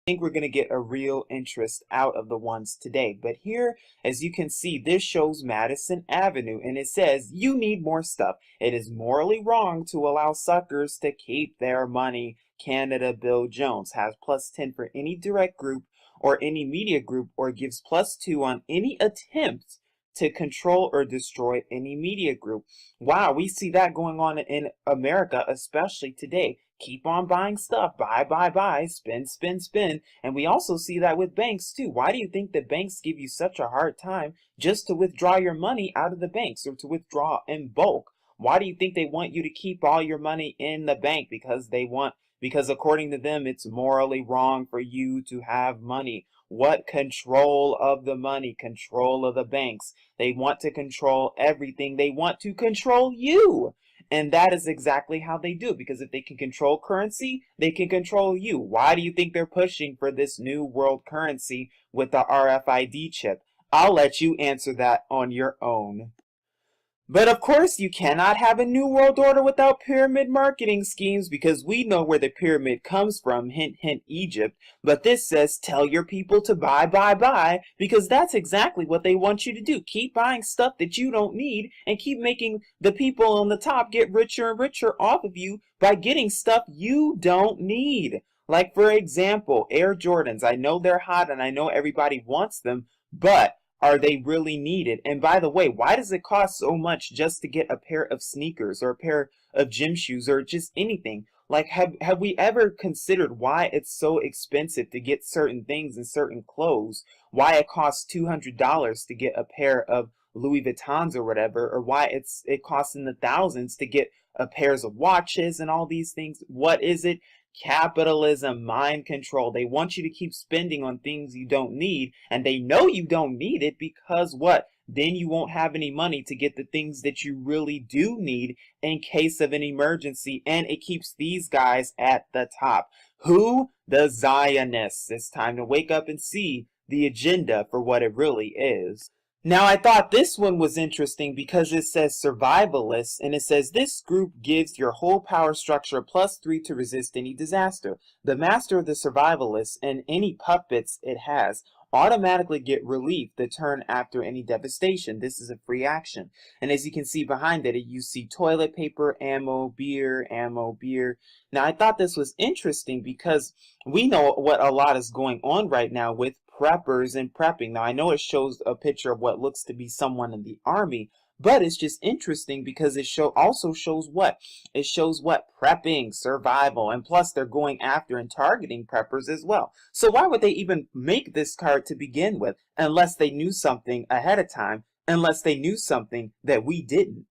think we're going to get a real interest out of the ones today. But here, as you can see, this shows Madison Avenue, and it says, you need more stuff. It is morally wrong to allow suckers to keep their money. Canada Bill Jones has +10 for any direct group or any media group, or gives +2 on any attempt to control or destroy any media group. Wow, we see that going on in America, especially today. Keep on buying stuff, buy, spend, spend, spend. And we also see that with banks too. Why do you think that banks give you such a hard time just to withdraw your money out of the banks, or to withdraw in bulk? Why do you think they want you to keep all your money in the bank? Because according to them, it's morally wrong for you to have money. What? Control of the money, control of the banks. They want to control everything. They want to control you. And that is exactly how they do, because if they can control currency, they can control you. Why do you think they're pushing for this new world currency with the RFID chip? I'll let you answer that on your own. But of course, you cannot have a new world order without pyramid marketing schemes, because we know where the pyramid comes from, hint, hint, Egypt. But this says, tell your people to buy, because that's exactly what they want you to do. Keep buying stuff that you don't need, and keep making the people on the top get richer and richer off of you by getting stuff you don't need. Like, for example, Air Jordans. I know they're hot and I know everybody wants them, but are they really needed? And by the way, why does it cost so much just to get a pair of sneakers or a pair of gym shoes or just anything? Like, have we ever considered why it's so expensive to get certain things and certain clothes? Why it costs $200 to get a pair of Louis Vuittons or whatever, or why it costs in the thousands to get a pairs of watches and all these things? What is it? Capitalism, mind control. They want you to keep spending on things you don't need, and they know you don't need it, because what? Then you won't have any money to get the things that you really do need in case of an emergency, and it keeps these guys at the top. Who? The Zionists. It's time to wake up and see the agenda for what it really is. Now, I thought this one was interesting because it says survivalists, and it says this group gives your whole power structure +3 to resist any disaster. The master of the survivalists and any puppets it has automatically get relief the turn after any devastation. This is a free action. And as you can see behind it, you see toilet paper, ammo, beer, ammo, beer. Now, I thought this was interesting because we know what a lot is going on right now with preppers and prepping. Now, I know it shows a picture of what looks to be someone in the army, but it's just interesting because it also shows what? It shows what? Prepping, survival, and plus they're going after and targeting preppers as well. So why would they even make this card to begin with unless they knew something ahead of time, unless they knew something that we didn't?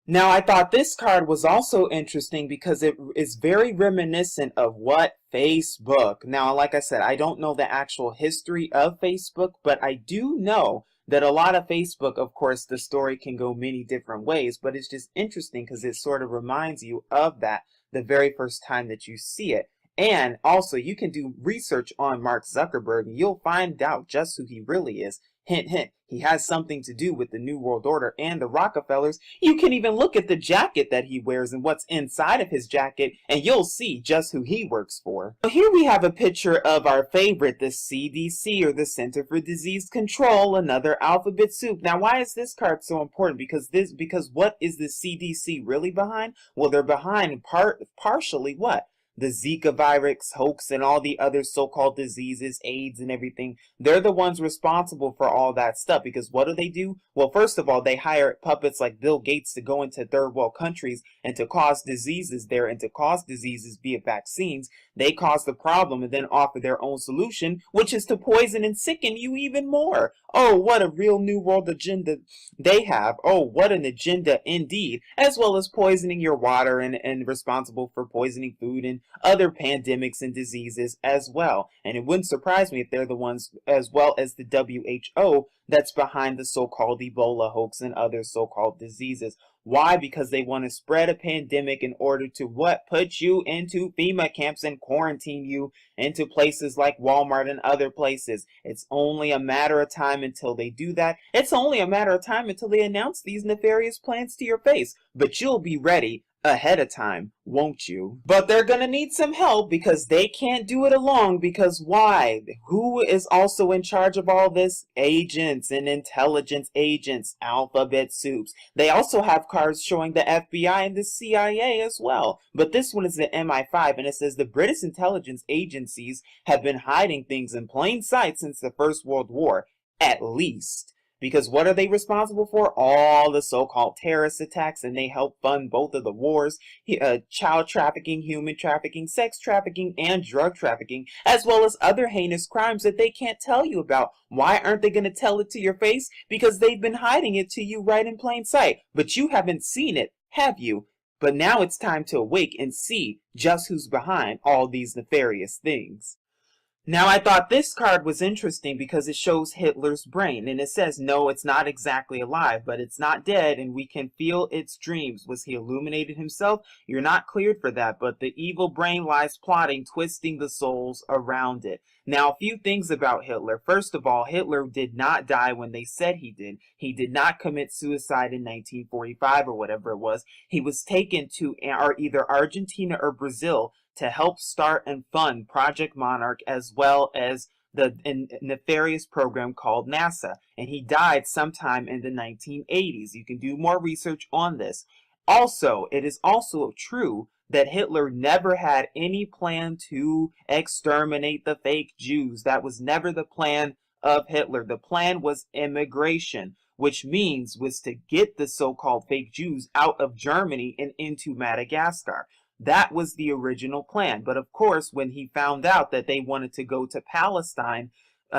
Now, I thought this card was also interesting because it is very reminiscent of what? Facebook. Now, like I said, I don't know the actual history of Facebook, but I do know that a lot of Facebook, of course, the story can go many different ways, but it's just interesting because it sort of reminds you of that the very first time that you see it. And also, you can do research on Mark Zuckerberg, and you'll find out just who he really is. Hint, hint, he has something to do with the New World Order and the Rockefellers. You can even look at the jacket that he wears and what's inside of his jacket, and you'll see just who he works for. So here we have a picture of our favorite, the CDC, or the Center for Disease Control, another alphabet soup. Now, why is this card so important? Because what is the CDC really behind? Well, they're behind partially what? The Zika virus hoax and all the other so-called diseases, AIDS and everything. They're the ones responsible for all that stuff, because what do? Well, first of all, they hire puppets like Bill Gates to go into third world countries and to cause diseases there, and to cause diseases via vaccines. They cause the problem and then offer their own solution, which is to poison and sicken you even more. Oh, what a real new world agenda they have. Oh, what an agenda indeed, as well as poisoning your water and responsible for poisoning food and other pandemics and diseases as well. And it wouldn't surprise me if they're the ones, as well as the WHO, that's behind the so-called Ebola hoax and other so-called diseases. Why? Because they want to spread a pandemic in order to what? Put you into FEMA camps and quarantine you into places like Walmart and other places. It's only a matter of time until they do that. It's only a matter of time until they announce these nefarious plans to your face. But you'll be ready ahead of time, won't you? But they're gonna need some help because they can't do it alone. Because why? Who is also in charge of all this? Agents and intelligence agents, alphabet soups. They also have cards showing the FBI and the CIA as well. But this one is the MI5, and it says the British intelligence agencies have been hiding things in plain sight since the First World War, at least. Because what are they responsible for? All the so-called terrorist attacks, and they help fund both of the wars, child trafficking, human trafficking, sex trafficking, and drug trafficking, as well as other heinous crimes that they can't tell you about. Why aren't they going to tell it to your face? Because they've been hiding it to you right in plain sight. But you haven't seen it, have you? But now it's time to awake and see just who's behind all these nefarious things. Now, I thought this card was interesting because it shows Hitler's brain, and it says, no, it's not exactly alive, but it's not dead, and we can feel its dreams. Was he illuminated himself? You're not cleared for that, but the evil brain lies plotting, twisting the souls around it. Now, a few things about Hitler. First of all, Hitler did not die when they said he did. He did not commit suicide in 1945 or whatever it was. He was taken to either Argentina or Brazil to help start and fund Project Monarch, as well as the nefarious program called NASA. And he died sometime in the 1980s. You can do more research on this. Also, it is also true that Hitler never had any plan to exterminate the fake Jews. That was never the plan of Hitler. The plan was immigration, which was to get the so-called fake Jews out of Germany and into Madagascar. That was the original plan. But of course, when he found out that they wanted to go to Palestine,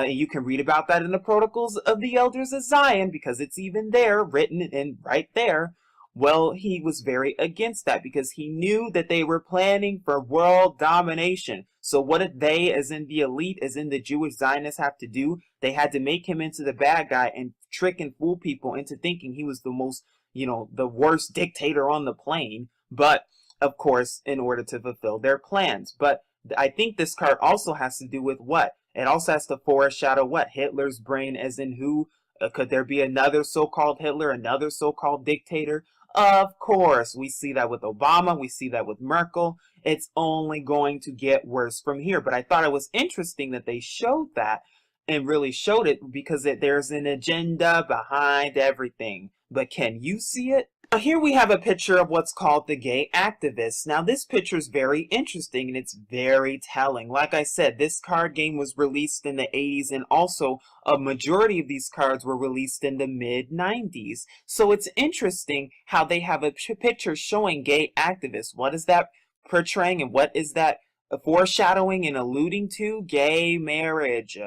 you can read about that in the Protocols of the Elders of Zion, because it's even there, written in right there. Well, he was very against that because he knew that they were planning for world domination. So what did they, as in the elite, as in the Jewish Zionists, have to do? They had to make him into the bad guy and trick and fool people into thinking he was the most, the worst dictator on the plane. But of course, in order to fulfill their plans. But I think this card also has to do with what? It also has to foreshadow what? Hitler's brain, as in who? Could there be another so-called Hitler, another so-called dictator? Of course, we see that with Obama, we see that with Merkel. It's only going to get worse from here. But I thought it was interesting that they showed that and really showed it because there's an agenda behind everything. But can you see it? Now here we have a picture of what's called the gay activists. Now this picture is very interesting and it's very telling. Like I said, this card game was released in the 80s, and also a majority of these cards were released in the mid-90s. So it's interesting how they have a picture showing gay activists. What is that portraying, and what is that foreshadowing and alluding to? Gay marriage.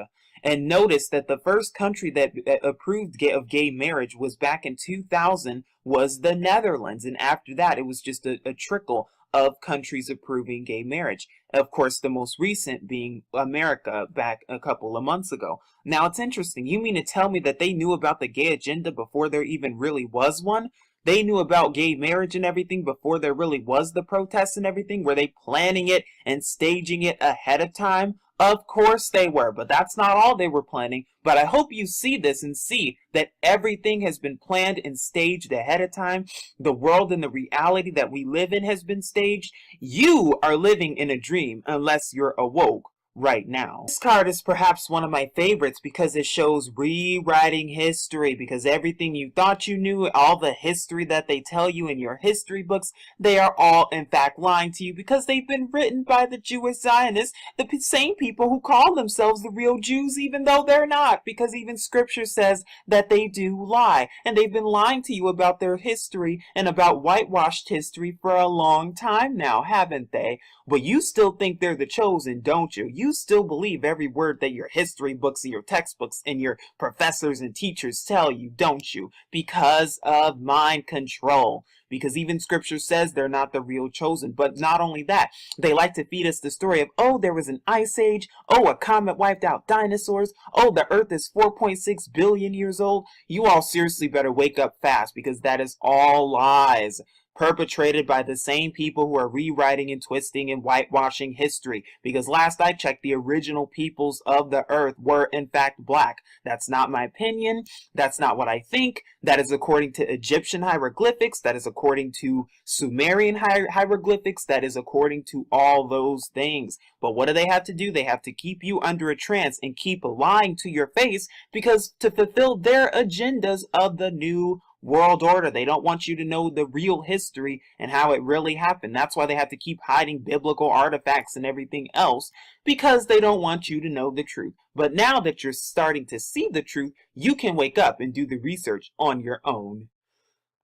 And notice that the first country that approved of gay marriage was back in 2000, was the Netherlands. And after that, it was just a trickle of countries approving gay marriage. Of course, the most recent being America back a couple of months ago. Now, it's interesting. You mean to tell me that they knew about the gay agenda before there even really was one? They knew about gay marriage and everything before there really was the protests and everything? Were they planning it and staging it ahead of time? Of course they were, but that's not all they were planning. But I hope you see this and see that everything has been planned and staged ahead of time. The world and the reality that we live in has been staged. You are living in a dream unless you're awoke right now. This card is perhaps one of my favorites because it shows rewriting history, because everything you thought you knew, all the history that they tell you in your history books, they are all in fact lying to you because they've been written by the Jewish Zionists, the same people who call themselves the real Jews even though they're not, because even scripture says that they do lie, and they've been lying to you about their history and about whitewashed history for a long time now, haven't they? But you still think they're the chosen, don't you? You still believe every word that your history books and your textbooks and your professors and teachers tell you, don't you? Because of mind control. Because even scripture says they're not the real chosen. But not only that, they like to feed us the story of, oh, there was an ice age. Oh, a comet wiped out dinosaurs. Oh, the earth is 4.6 billion years old. You all seriously better wake up fast, because that is all lies. perpetrated by the same people who are rewriting and twisting and whitewashing history. Because last I checked, the original peoples of the earth were in fact black. That's not my opinion. That's not what I think. That is according to Egyptian hieroglyphics. That is according to Sumerian hieroglyphics. That is according to all those things. But what do they have to do? They have to keep you under a trance and keep lying to your face, because to fulfill their agendas of the new world order, they don't want you to know the real history and how it really happened. That's why they have to keep hiding biblical artifacts and everything else, because they don't want you to know the truth. But now that you're starting to see the truth, you can wake up and do the research on your own.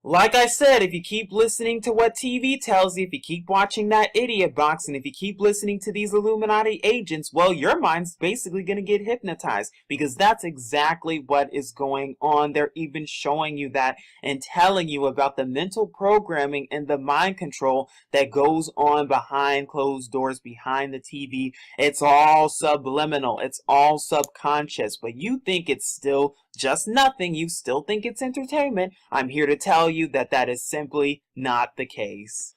Like I said, if you keep listening to what TV tells you, if you keep watching that idiot box, and if you keep listening to these Illuminati agents, well, your mind's basically going to get hypnotized, because that's exactly what is going on. They're even showing you that and telling you about the mental programming and the mind control that goes on behind closed doors, behind the TV. It's all subliminal. It's all subconscious, but you think it's still just nothing. You still think it's entertainment. I'm here to tell you that that is simply not the case.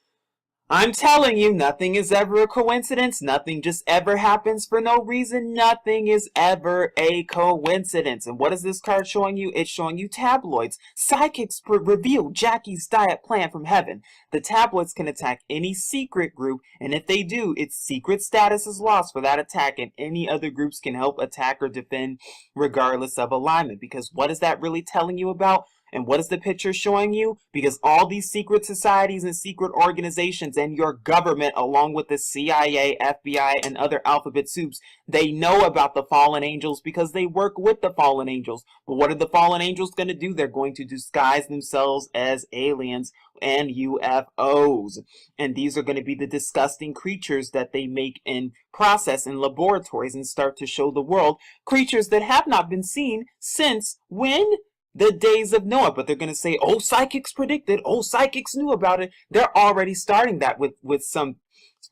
I'm telling you, nothing is ever a coincidence. Nothing just ever happens for no reason. Nothing is ever a coincidence. And what is this card showing you? It's showing you tabloids. Psychics reveal Jackie's diet plan from heaven. The tabloids can attack any secret group, and if they do, its secret status is lost for that attack, and any other groups can help attack or defend regardless of alignment. Because what is that really telling you about? And what is the picture showing you? Because all these secret societies and secret organizations and your government, along with the CIA, FBI, and other alphabet soups, they know about the fallen angels because they work with the fallen angels. But what are the fallen angels going to do? They're going to disguise themselves as aliens and UFOs. And these are going to be the disgusting creatures that they make and process in laboratories and start to show the world. Creatures that have not been seen since when? The days of Noah. But they're going to say, oh, psychics predicted, oh, psychics knew about it. They're already starting that with some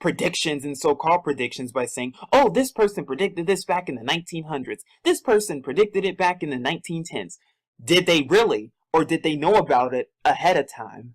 predictions and so-called predictions by saying, oh, this person predicted this back in the 1900s. This person predicted it back in the 1910s. Did they really? Or did they know about it ahead of time?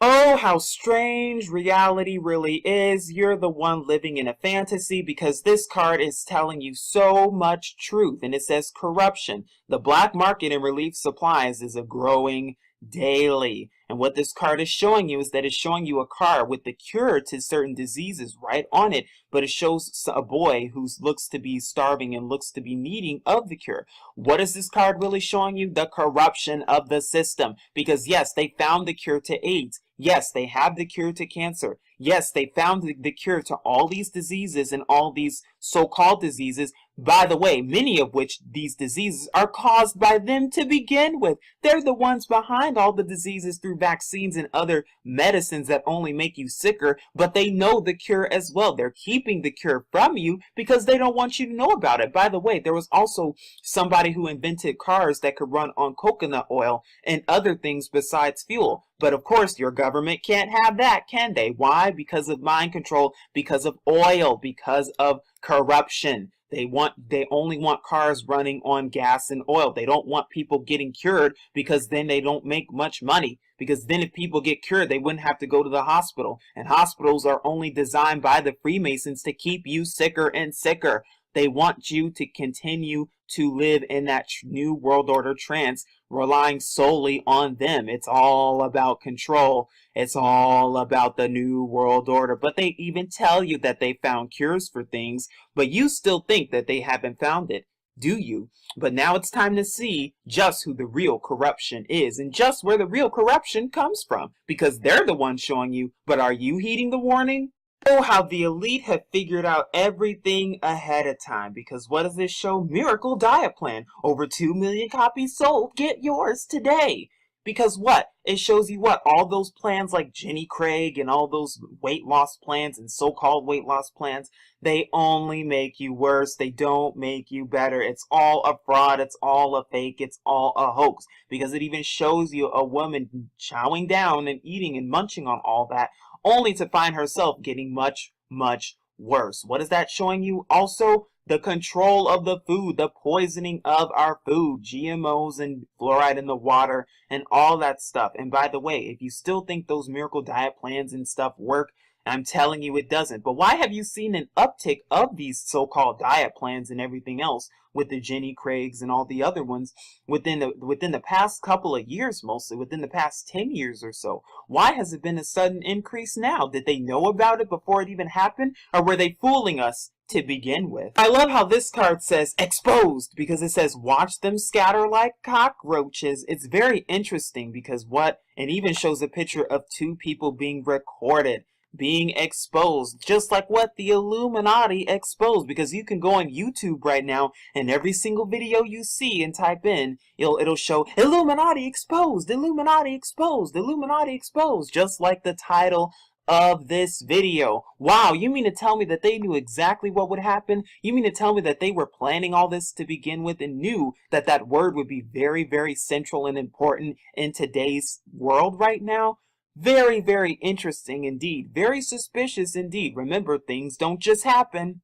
Oh, how strange reality really is. You're the one living in a fantasy, because this card is telling you so much truth. And it says corruption. The black market in relief supplies is a growing daily. And what this card is showing you is that it's showing you a card with the cure to certain diseases right on it, but it shows a boy who looks to be starving and looks to be needing of the cure. What is this card really showing you? The corruption of the system. Because yes, they found the cure to AIDS. Yes, they have the cure to cancer. Yes, they found the cure to all these diseases and all these so-called diseases. By the way, many of which these diseases are caused by them to begin with. They're the ones behind all the diseases through vaccines and other medicines that only make you sicker, but they know the cure as well. They're keeping the cure from you because they don't want you to know about it. By the way, there was also somebody who invented cars that could run on coconut oil and other things besides fuel. But of course, your government can't have that, can they? Why? Because of mind control, because of oil, because of corruption. They only want cars running on gas and oil. They don't want people getting cured, because then they don't make much money. Because then if people get cured, they wouldn't have to go to the hospital. And hospitals are only designed by the Freemasons to keep you sicker and sicker. They want you to continue to live in that new world order trance, relying solely on them. It's all about control. It's all about the new world order. But they even tell you that they found cures for things, but you still think that they haven't found it, do you? But now it's time to see just who the real corruption is and just where the real corruption comes from, because they're the ones showing you. But are you heeding the warning? Oh, how the elite have figured out everything ahead of time. Because what does this show? Miracle Diet Plan. Over 2 million copies sold. Get yours today. Because what? It shows you what? All those plans like Jenny Craig and all those weight loss plans and so-called weight loss plans, they only make you worse. They don't make you better. It's all a fraud. It's all a fake. It's all a hoax. Because it even shows you a woman chowing down and eating and munching on all that, only to find herself getting much, much worse. What is that showing you? Also, the control of the food, the poisoning of our food, GMOs and fluoride in the water and all that stuff. And by the way, if you still think those miracle diet plans and stuff work, I'm telling you it doesn't. But why have you seen an uptick of these so-called diet plans and everything else with the Jenny Craigs and all the other ones within the past couple of years, mostly within the past 10 years or so? Why has it been a sudden increase now? Did they know about it before it even happened, or were they fooling us to begin with? I love how this card says exposed, because it says watch them scatter like cockroaches. It's very interesting because it even shows a picture of two people being recorded, being exposed, just like what the Illuminati exposed. Because you can go on YouTube right now and every single video you see and type in, it'll show Illuminati exposed, Illuminati exposed, Illuminati exposed, just like the title of this video. Wow, you mean to tell me that they knew exactly what would happen? You mean to tell me that they were planning all this to begin with and knew that that word would be very, very central and important in today's world right now? Very, very interesting indeed. Very suspicious indeed. Remember, things don't just happen.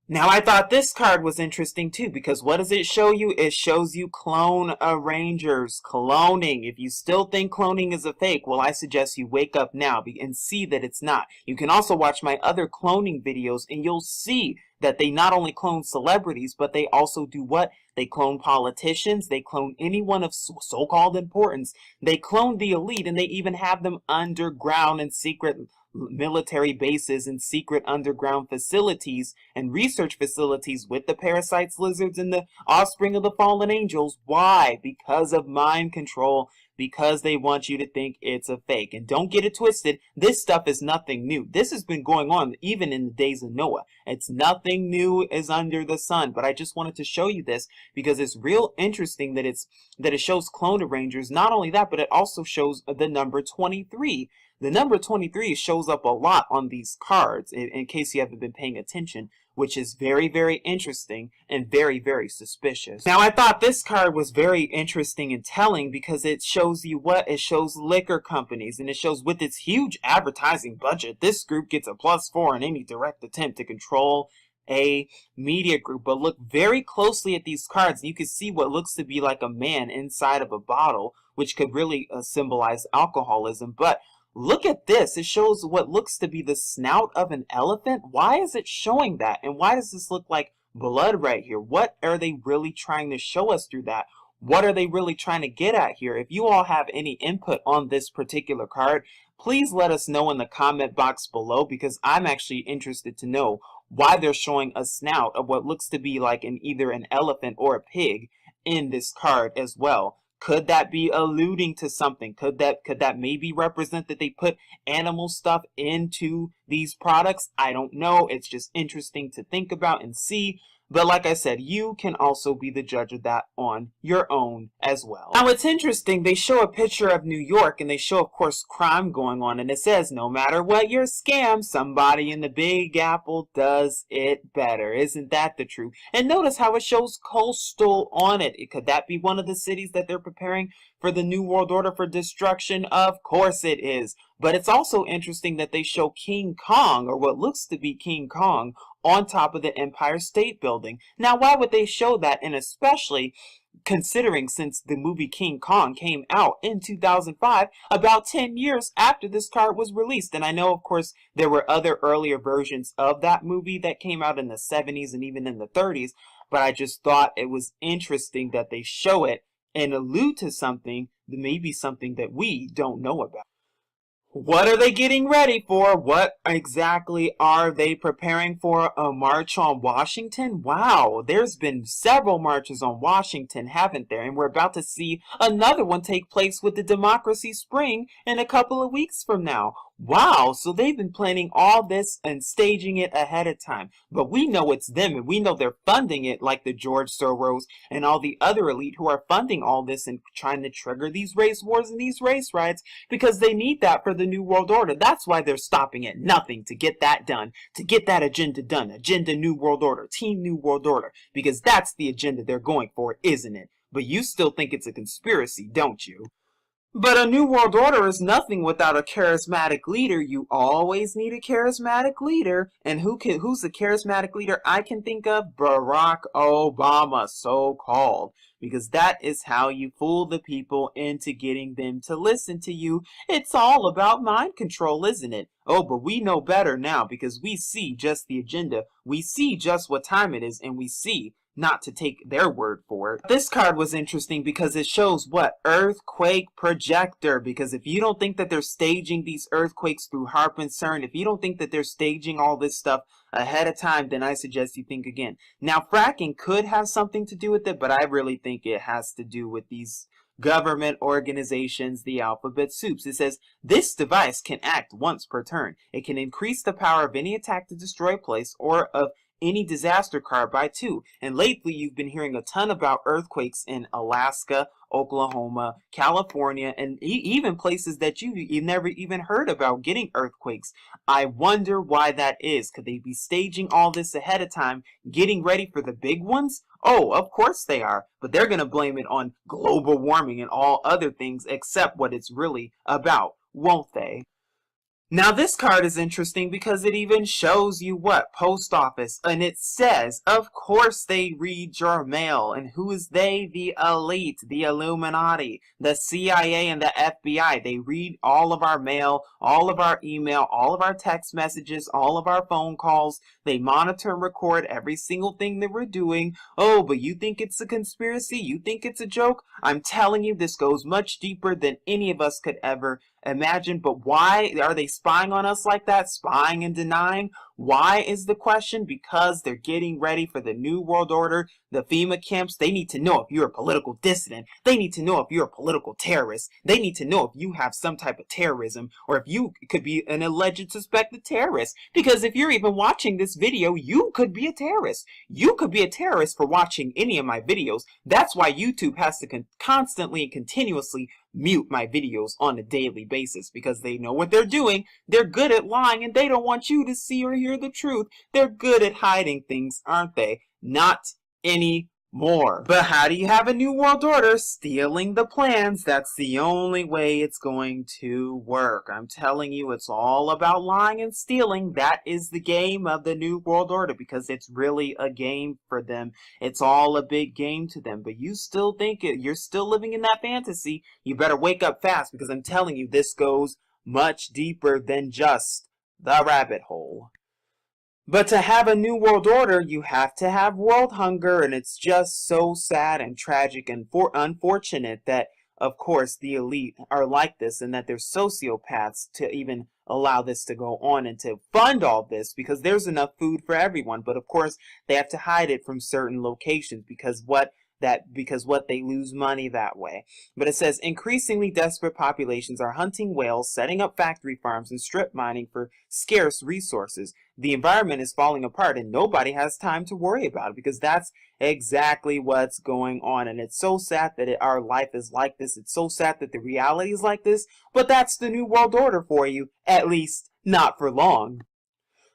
Now, I thought this card was interesting too, because what does it show you? It shows you clone arrangers, cloning. If you still think cloning is a fake, well, I suggest you wake up now and see that it's not. You can also watch my other cloning videos and you'll see that they not only clone celebrities, but they also do what? They clone politicians, they clone anyone of so-called importance, they clone the elite, and they even have them underground in secret military bases and secret underground facilities and research facilities with the parasites, lizards, and the offspring of the fallen angels. Why? Because of mind control, because they want you to think it's a fake. And don't get it twisted, this stuff is nothing new. This has been going on even in the days of Noah. It's nothing new is under the sun. But I just wanted to show you this because it's real interesting that it shows clone arrangers. Not only that, but it also shows the number 23. The number 23 shows up a lot on these cards, in case you haven't been paying attention, which is very, very interesting and very, very suspicious. Now, I thought this card was very interesting and telling because it shows you what? It shows liquor companies, and it shows with its huge advertising budget, this group gets a +4 in any direct attempt to control a media group. But look very closely at these cards, and you can see what looks to be like a man inside of a bottle, which could really symbolize alcoholism. But look at this. It shows what looks to be the snout of an elephant. Why is it showing that? And why does this look like blood right here? What are they really trying to show us through that? What are they really trying to get at here? If you all have any input on this particular card, please let us know in the comment box below, because I'm actually interested to know why they're showing a snout of what looks to be like either an elephant or a pig in this card as well. Could that be alluding to something? Could that maybe represent that they put animal stuff into these products? I don't know. It's just interesting to think about and see. But like I said, you can also be the judge of that on your own as well. Now, it's interesting. They show a picture of New York, and they show, of course, crime going on. And it says, no matter what your scam, somebody in the Big Apple does it better. Isn't that the truth? And notice how it shows coastal on it. Could that be one of the cities that they're preparing for the New World Order for destruction? Of course it is. But it's also interesting that they show King Kong, or what looks to be King Kong, on top of the Empire State Building. Now, why would they show that? And especially considering since the movie King Kong came out in 2005, about 10 years after this card was released. And I know, of course, there were other earlier versions of that movie that came out in the 70s and even in the 30s, but I just thought it was interesting that they show it and allude to something, maybe something that we don't know about. What are they getting ready for? What exactly are they preparing for? A march on Washington? Wow, there's been several marches on Washington, haven't there? And we're about to see another one take place with the Democracy Spring in a couple of weeks from now. Wow, so they've been planning all this and staging it ahead of time. But we know it's them, and we know they're funding it, like the George Soros and all the other elite who are funding all this and trying to trigger these race wars and these race riots, because they need that for the New World Order. That's why they're stopping at nothing to get that done, to get that agenda done. Agenda New World Order, Team New World Order, because that's the agenda they're going for, isn't it? But you still think it's a conspiracy, don't you? But a new world order is nothing without a charismatic leader. You always need a charismatic leader. And who's the charismatic leader I can think of? Barack Obama, so-called. Because that is how you fool the people into getting them to listen to you. It's all about mind control, isn't it? Oh, but we know better now because we see just the agenda. We see just what time it is, and we see not to take their word for it. This card was interesting because it shows what? Earthquake projector. Because if you don't think that they're staging these earthquakes through HAARP and CERN, if you don't think that they're staging all this stuff ahead of time, then I suggest you think again. Now, fracking could have something to do with it, but I really think it has to do with these government organizations, the alphabet soups. It says, this device can act once per turn. It can increase the power of any attack to destroy a place or of any disaster card by 2. And lately you've been hearing a ton about earthquakes in Alaska, Oklahoma, California, and even places that you've never even heard about getting earthquakes. I wonder why that is. Could they be staging all this ahead of time, getting ready for the big ones? Oh, of course they are, but they're going to blame it on global warming and all other things except what it's really about, won't they? Now this card is interesting because it even shows you what? Post office. And it says, of course they read your mail. And who is they? The elite, the Illuminati, the CIA and the FBI. They read all of our mail, all of our email, all of our text messages, all of our phone calls. They monitor and record every single thing that we're doing. Oh, but you think it's a conspiracy? You think it's a joke? I'm telling you, this goes much deeper than any of us could ever imagine. But why are they spying on us like that? Spying and denying? Why is the question? Because they're getting ready for the New World Order, the FEMA camps. They need to know if you're a political dissident. They need to know if you're a political terrorist. They need to know if you have some type of terrorism or if you could be an alleged suspected terrorist. Because if you're even watching this video, you could be a terrorist. You could be a terrorist for watching any of my videos. That's why YouTube has to constantly and continuously mute my videos on a daily basis because they know what they're doing. They're good at lying and they don't want you to see or hear the truth. They're good at hiding things, aren't they? Not anymore. But how do you have a new world order? Stealing the plans. That's the only way it's going to work. I'm telling you, it's all about lying and stealing. That is the game of the new world order because it's really a game for them. It's all a big game to them. But you still think you're still living in that fantasy. You better wake up fast because I'm telling you, this goes much deeper than just the rabbit hole. But to have a new world order, you have to have world hunger, and it's just so sad and tragic and unfortunate that, of course, the elite are like this and that they're sociopaths to even allow this to go on and to fund all this because there's enough food for everyone. But of course, they have to hide it from certain locations because they lose money that way. But it says increasingly desperate populations are hunting whales, setting up factory farms, and strip mining for scarce resources. The environment is falling apart and nobody has time to worry about it because that's exactly what's going on. And it's so sad that our life is like this. It's so sad that the reality is like this. But that's the new world order for you, at least not for long.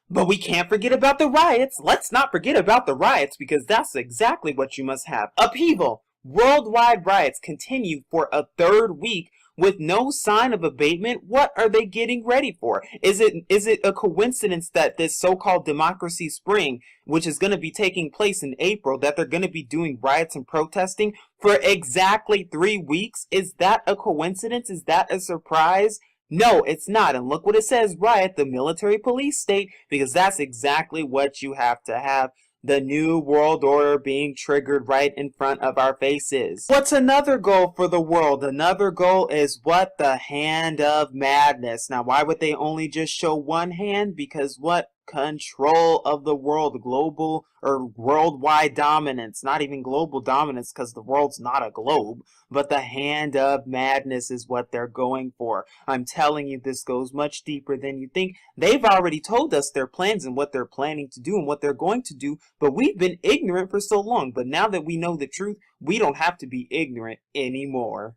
But we can't forget about the riots. Let's not forget about the riots because that's exactly what you must have. Upheaval. Worldwide riots continue for a third week with no sign of abatement. What are they getting ready for? Is it a coincidence that this so-called democracy spring, which is going to be taking place in April, that they're going to be doing riots and protesting for exactly 3 weeks? Is that a coincidence? Is that a surprise? No, it's not. And look what it says, riot, the military police state, because that's exactly what you have to have. The new world order being triggered right in front of our faces. What's another goal for the world? Another goal is what? The hand of madness. Now, why would they only just show one hand? Because what? Control of the world, global or worldwide dominance, not even global dominance because the world's not a globe, but the hand of madness is what they're going for. I'm telling you, this goes much deeper than you think. They've already told us their plans and what they're planning to do and what they're going to do, but we've been ignorant for so long. But now that we know the truth, we don't have to be ignorant anymore.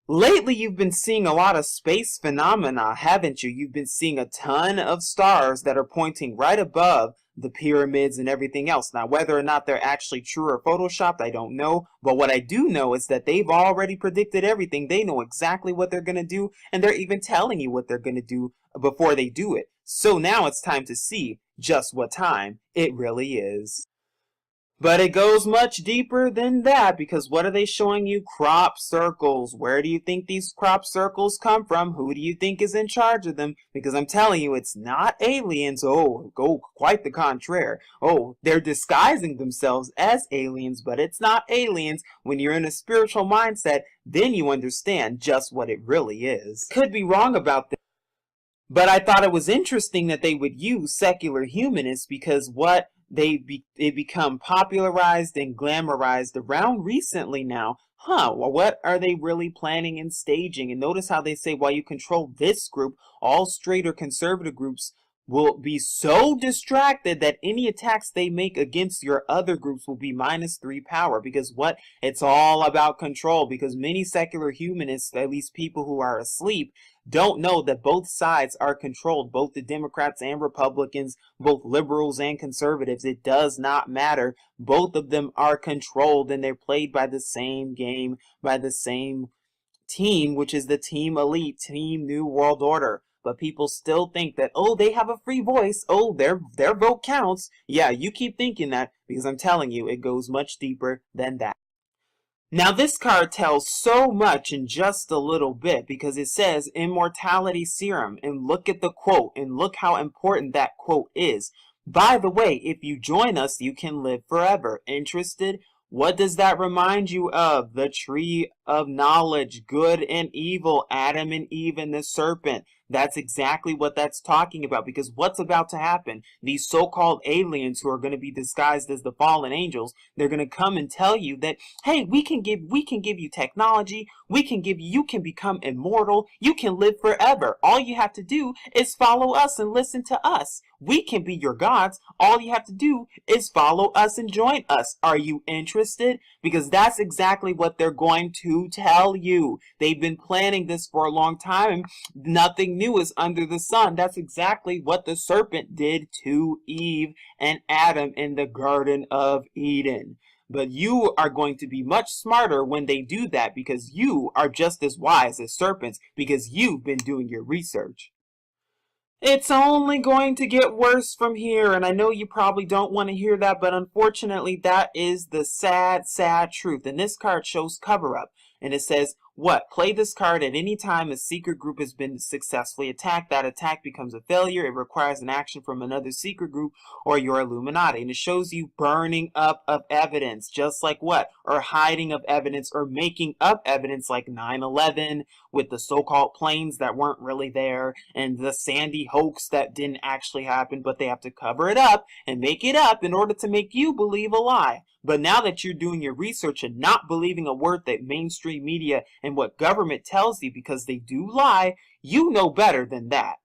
Lately, you've been seeing a lot of space phenomena, haven't you? You've been seeing a ton of stars that are pointing right above the pyramids and everything else. Now, whether or not they're actually true or photoshopped, I don't know. But what I do know is that they've already predicted everything. They know exactly what they're going to do, and they're even telling you what they're going to do before they do it. So now it's time to see just what time it really is. But it goes much deeper than that, because what are they showing you? Crop circles. Where do you think these crop circles come from? Who do you think is in charge of them? Because I'm telling you, it's not aliens. Oh, go quite the contrary. Oh, they're disguising themselves as aliens, but it's not aliens. When you're in a spiritual mindset, then you understand just what it really is. Could be wrong about this. But I thought it was interesting that they would use secular humanists, because what they become popularized and glamorized around recently now. Well, what are they really planning and staging? And notice how they say, while you control this group, all straight or conservative groups will be so distracted that any attacks they make against your other groups will be -3 power. Because what? It's all about control. Because many secular humanists, at least people who are asleep, don't know that both sides are controlled, both the Democrats and Republicans, both liberals and conservatives. It does not matter. Both of them are controlled, and they're played by the same game, by the same team, which is the Team Elite, Team New World Order. But people still think that, oh, they have a free voice. Oh, their vote counts. Yeah, you keep thinking that, because I'm telling you, it goes much deeper than that. Now, this card tells so much in just a little bit, because it says immortality serum, and look at the quote, and look how important that quote is. By the way, if you join us, you can live forever. Interested? What does that remind you of? The tree of knowledge, good and evil, Adam and Eve and the serpent. That's exactly what that's talking about, because what's about to happen? These so-called aliens who are going to be disguised as the fallen angels, they're going to come and tell you that, hey, we can give you technology, you can become immortal, you can live forever. All you have to do is follow us and listen to us. We can be your gods. All you have to do is follow us and join us. Are you interested? Because that's exactly what they're going to tell you. They've been planning this for a long time. Nothing new is under the sun. That's exactly what the serpent did to Eve and Adam in the Garden of Eden. But you are going to be much smarter when they do that, because you are just as wise as serpents, because you've been doing your research. It's only going to get worse from here, and I know you probably don't want to hear that, but unfortunately that is the sad, sad truth. And this card shows cover-up, and it says, what? Play this card at any time a secret group has been successfully attacked. That attack becomes a failure. It requires an action from another secret group or your Illuminati. And it shows you burning up of evidence, just like what? Or hiding of evidence, or making up evidence, like 9/11 with the so-called planes that weren't really there, and the Sandy hoax that didn't actually happen, but they have to cover it up and make it up in order to make you believe a lie. But now that you're doing your research and not believing a word that mainstream media and what government tells you, because they do lie, you know better than that.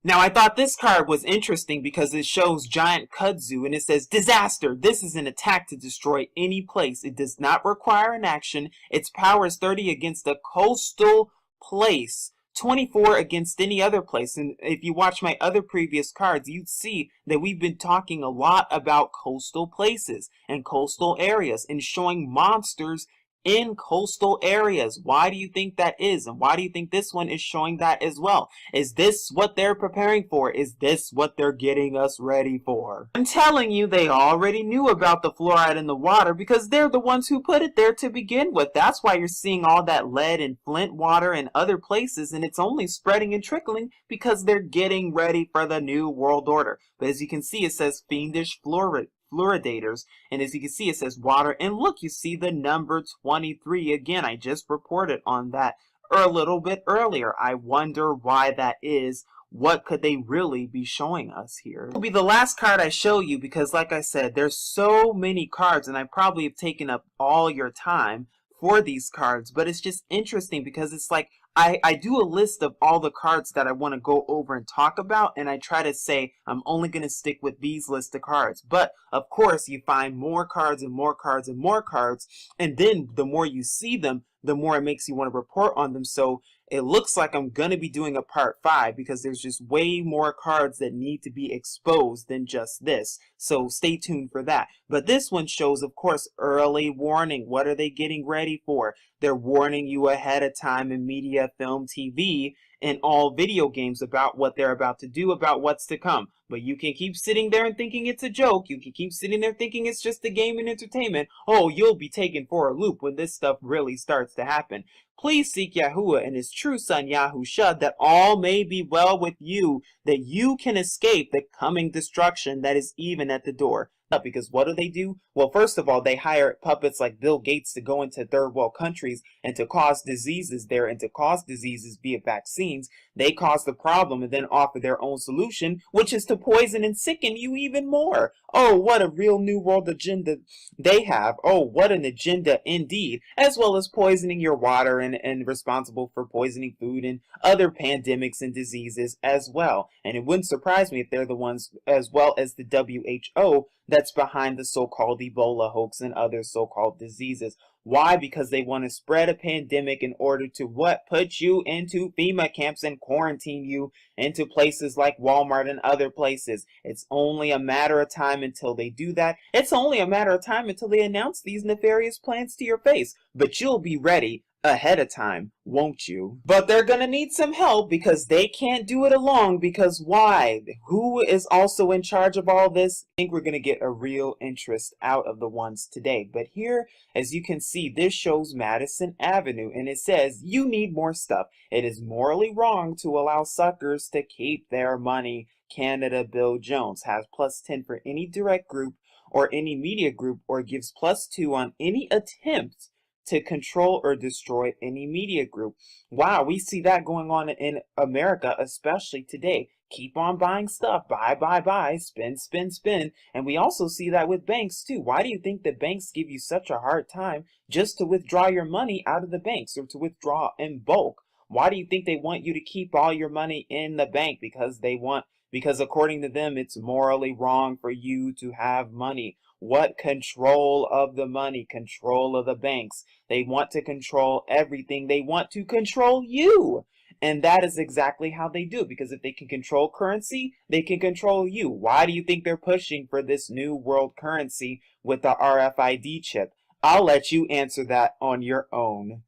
Now, I thought this card was interesting because it shows giant kudzu, and it says, disaster. This is an attack to destroy any place. It does not require an action. Its power is 30 against a coastal place, 24 against any other place. And if you watch my other previous cards, you'd see that we've been talking a lot about coastal places and coastal areas, and showing monsters in coastal areas. Why do you think that is? And why do you think this one is showing that as well? Is this what they're preparing for? Is this what they're getting us ready for? I'm telling you, they already knew about the fluoride in the water, because they're the ones who put it there to begin with. That's why you're seeing all that lead in Flint water and other places, and it's only spreading and trickling because they're getting ready for the New World Order. But as you can see, it says fiendish fluoridators, and as you can see, it says water, and look, you see the number 23 again. I just reported on that a little bit earlier. I wonder why that is. What could they really be showing us here? This will be the last card I show you, because like I said, there's so many cards, and I probably have taken up all your time for these cards, but it's just interesting because it's like I do a list of all the cards that I want to go over and talk about, and I try to say I'm only going to stick with these list of cards. But of course, you find more cards and more cards and more cards, and then the more you see them, the more it makes you want to report on them. So it looks like I'm going to be doing a part 5 because there's just way more cards that need to be exposed than just this. So stay tuned for that. But this one shows, of course, early warning. What are they getting ready for? They're warning you ahead of time in media, film, TV, and all video games about what they're about to do, about what's to come. But you can keep sitting there and thinking it's a joke. You can keep sitting there thinking it's just a game and entertainment. Oh, you'll be taken for a loop when this stuff really starts to happen. Please seek Yahuwah and his true son Yahusha, that all may be well with you, that you can escape the coming destruction that is even at the door. Because what do? Well, first of all, they hire puppets like Bill Gates to go into third world countries and to cause diseases there and to cause diseases via vaccines. They cause the problem and then offer their own solution, which is to poison and sicken you even more. Oh, what a real New World agenda they have. Oh, what an agenda indeed, as well as poisoning your water and responsible for poisoning food and other pandemics and diseases as well. And it wouldn't surprise me if they're the ones, as well as the WHO, that's behind the so-called Ebola hoax and other so-called diseases. Why? Because they want to spread a pandemic in order to what? Put you into FEMA camps and quarantine you into places like Walmart and other places. It's only a matter of time until they do that. It's only a matter of time until they announce these nefarious plans to your face. But you'll be ready ahead of time, won't you? But they're gonna need some help because they can't do it alone. Because why? Who is also in charge of all this? I think we're gonna get a real interest out of the ones today. But here, as you can see, this shows Madison Avenue, and it says, you need more stuff. It is morally wrong to allow suckers to keep their money. Canada Bill Jones has +10 for any direct group or any media group, or gives +2 on any attempt to control or destroy any media group. Wow, we see that going on in America, especially today. Keep on buying stuff, buy, spend, spend, spend. And we also see that with banks too. Why do you think that banks give you such a hard time just to withdraw your money out of the banks or to withdraw in bulk? Why do you think they want you to keep all your money in the bank? Because according to them, it's morally wrong for you to have money. What? Control of the money, control of the banks. They want to control everything. They want to control you. And that is exactly how they do, because if they can control currency, they can control you. Why do you think they're pushing for this new world currency with the RFID chip? I'll let you answer that on your own.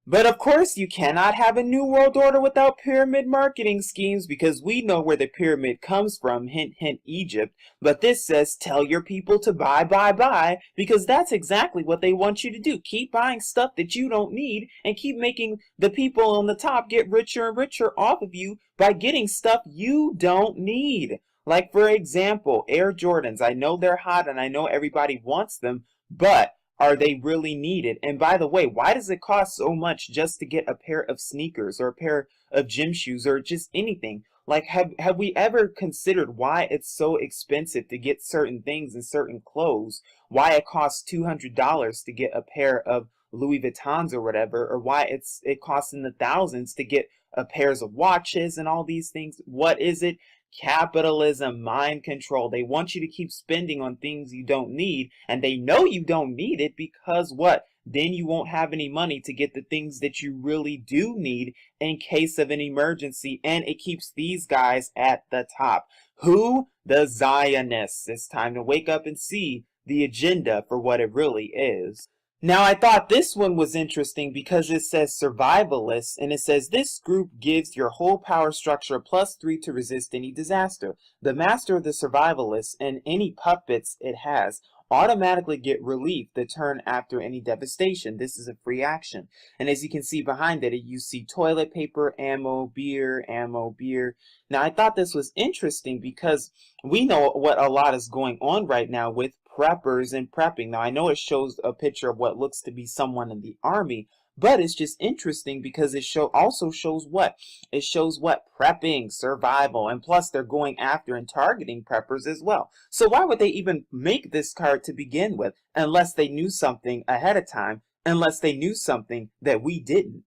But of course, you cannot have a new world order without pyramid marketing schemes, because we know where the pyramid comes from, hint, hint, Egypt. But this says, tell your people to buy, because that's exactly what they want you to do. Keep buying stuff that you don't need and keep making the people on the top get richer and richer off of you by getting stuff you don't need. Like, for example, Air Jordans. I know they're hot and I know everybody wants them, but are they really needed? And by the way, why does it cost so much just to get a pair of sneakers or a pair of gym shoes or just anything? Like, have we ever considered why it's so expensive to get certain things and certain clothes? Why it costs $200 to get a pair of Louis Vuittons or whatever, or why it costs in the thousands to get a pairs of watches and all these things? What is it? Capitalism, mind control. They want you to keep spending on things you don't need, and they know you don't need it because what? Then you won't have any money to get the things that you really do need in case of an emergency, and it keeps these guys at the top. Who? The Zionists. It's time to wake up and see the agenda for what it really is. Now, I thought this one was interesting because it says survivalists, and it says this group gives your whole power structure +3 to resist any disaster. The master of the survivalists and any puppets it has automatically get relief the turn after any devastation. This is a free action. And as you can see behind it, you see toilet paper, ammo, beer, ammo, beer. Now, I thought this was interesting because we know what a lot is going on right now with preppers and prepping. Now, I know it shows a picture of what looks to be someone in the army, but it's just interesting because it also shows what? It shows what? Prepping, survival, and plus they're going after and targeting preppers as well. So why would they even make this card to begin with unless they knew something ahead of time, unless they knew something that we didn't?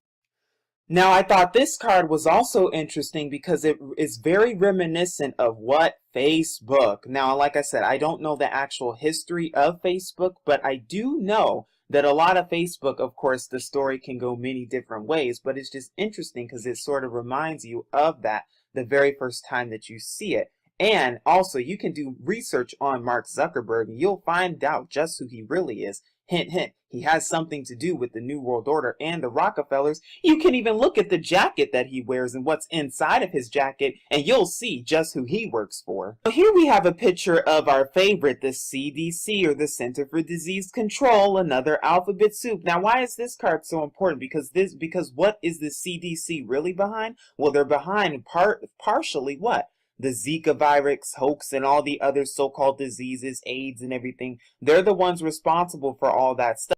Now, I thought this card was also interesting because it is very reminiscent of what? Facebook. Now, like I said, I don't know the actual history of Facebook, but I do know that a lot of Facebook, of course, the story can go many different ways, but it's just interesting because it sort of reminds you of that the very first time that you see it. And also, you can do research on Mark Zuckerberg and you'll find out just who he really is. Hint, hint, he has something to do with the New World Order and the Rockefellers. You can even look at the jacket that he wears and what's inside of his jacket, and you'll see just who he works for. So here we have a picture of our favorite, the CDC, or the Center for Disease Control, another alphabet soup. Now, why is this card so important? Because what is the CDC really behind? Well, they're behind partially what? The Zika virus hoax and all the other so-called diseases, AIDS and everything. They're the ones responsible for all that stuff.